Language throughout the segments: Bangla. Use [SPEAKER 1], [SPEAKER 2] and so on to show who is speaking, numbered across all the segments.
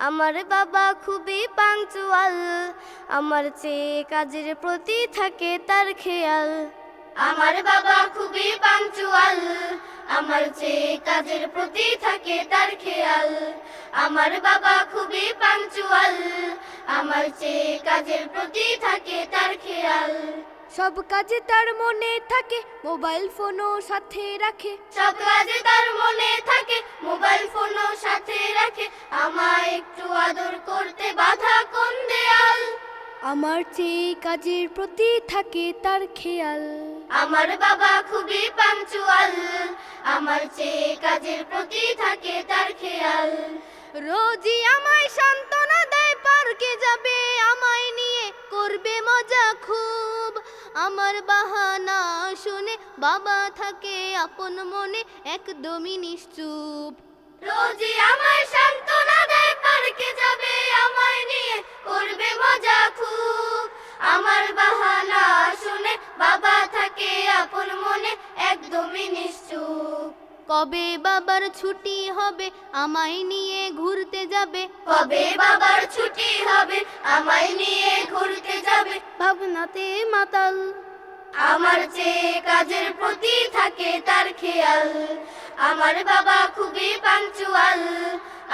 [SPEAKER 1] আমার বাবা খুবই পাংচুয়াল, আমার চেয়ে কাজের প্রতি থাকে তার খেয়াল। আমার বাবা খুবই পাংচুয়াল, আমার চেয়ে কাজের প্রতি থাকে তার খেয়াল। আমার বাবা খুবই পাংচুয়াল, আমার চেয়ে কাজের প্রতি থাকে তার খেয়াল।
[SPEAKER 2] সব কাজে তার মনে থাকে, মোবাইল ফোনও সাথে রাখে।
[SPEAKER 1] সব কাজে তার মনে থাকে, মোবাইল ফোনও সাথে রাখে। আমায় একটু আদর করতে বাধা কোন দেয়াল?
[SPEAKER 2] আমার চেয়ে কাজের প্রতি থাকে তার খেয়াল।
[SPEAKER 1] আমার বাবা খুবই পাংচুয়াল, আমার চেয়ে কাজের প্রতি থাকে তার খেয়াল।
[SPEAKER 2] রোজই আমায় সান্ত্বনা দেয়, পার্কে যাবে আমায় নিয়ে, করবে মজা খুব। আমার বাহানা শুনে বাবা থাকে আপন মনে, একদমই নিশ্চুপ।
[SPEAKER 1] রোজই আমায় সান্ত্বনা দেয়, পার্কে যাবে আমায় নিয়ে, করবে মজা খুব। আমার বাহানা শুনে বাবা থাকে আপন মনে, একদমই নিশ্চুপ।
[SPEAKER 2] কবে বাবার ছুটি হবে, আমায় নিয়ে ঘুরতে যাবে।
[SPEAKER 1] কবে বাবার ছুটি হবে, আমায় নিয়ে ঘুরতে যাবে।
[SPEAKER 2] ভাবনাতে মাতাল,
[SPEAKER 1] আমার চেয়ে কাজের প্রতি থাকে তার খেয়াল। আমার বাবা খুবই পাংচুয়াল,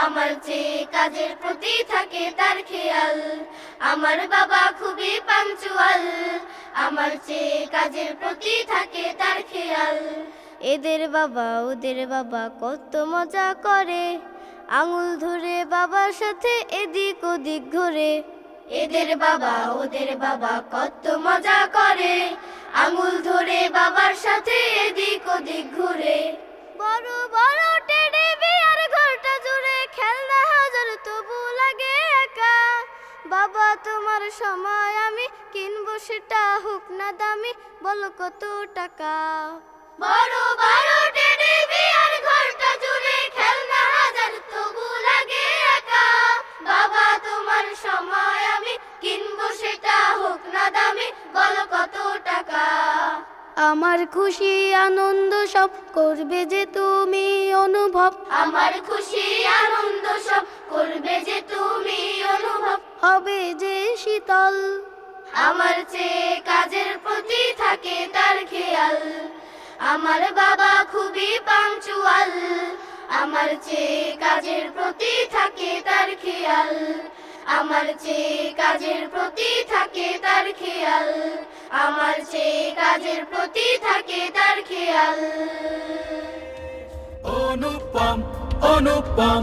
[SPEAKER 1] আমার চেয়ে কাজের প্রতি থাকে তার খেয়াল। আমার বাবা খুবই পাংচুয়াল, আমার চেয়ে কাজের প্রতি থাকে তার খেয়াল। এদের বাবা ওদের বাবা কত মজা করে, আঙুল ধরে বাবার সাথে এদিক ওদিক ঘোরে। এদের বাবা ওদের বাবা কত মজা করে, আঙুল ধরে বাবার সাথে এদিক ওদিক ঘুরে।
[SPEAKER 2] বড় বড় টেডি বিয়ার ঘরটা জুড়ে, খেলনা হাজার তবু লাগে একা। বাবা তোমার সময় আমি কিনবো, সেটা হোক না দামি, বলো কত টাকা?
[SPEAKER 1] বড় বড় টেডি বিয়ার ঘরটা জুড়ে, খেলনা হাজার তবু লাগে একা। বাবা তোমার সময় আমি কিনবো, সেটা হোক না দামি, বলো কত টাকা?
[SPEAKER 2] আমার খুশি আনন্দ সব করবে যে তুমি অনুভব।
[SPEAKER 1] আমার খুশি আনন্দ সব করবে যে তুমি অনুভব।
[SPEAKER 2] হবে যে শীতল,
[SPEAKER 1] আমার চেয়ে কাজের প্রতি থাকে তার খেয়াল। আমার বাবা খুবই পাংচুয়াল, আমার চেয়ে কাজের প্রতি থাকে তার খেয়াল। আমার চেয়ে কাজের প্রতি থাকে তার খেয়াল। আমার চেয়ে কাজের প্রতি থাকে তার খেয়াল।
[SPEAKER 3] অনুপম অনুপম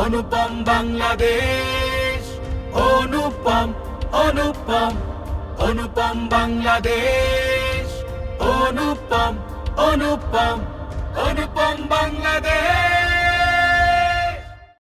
[SPEAKER 3] অনুপম বাংলাদেশ। অনুপম অনুপম অনুপম বাংলাদেশ। অনুপম অনুপম অনুপম বাংলাদেশ।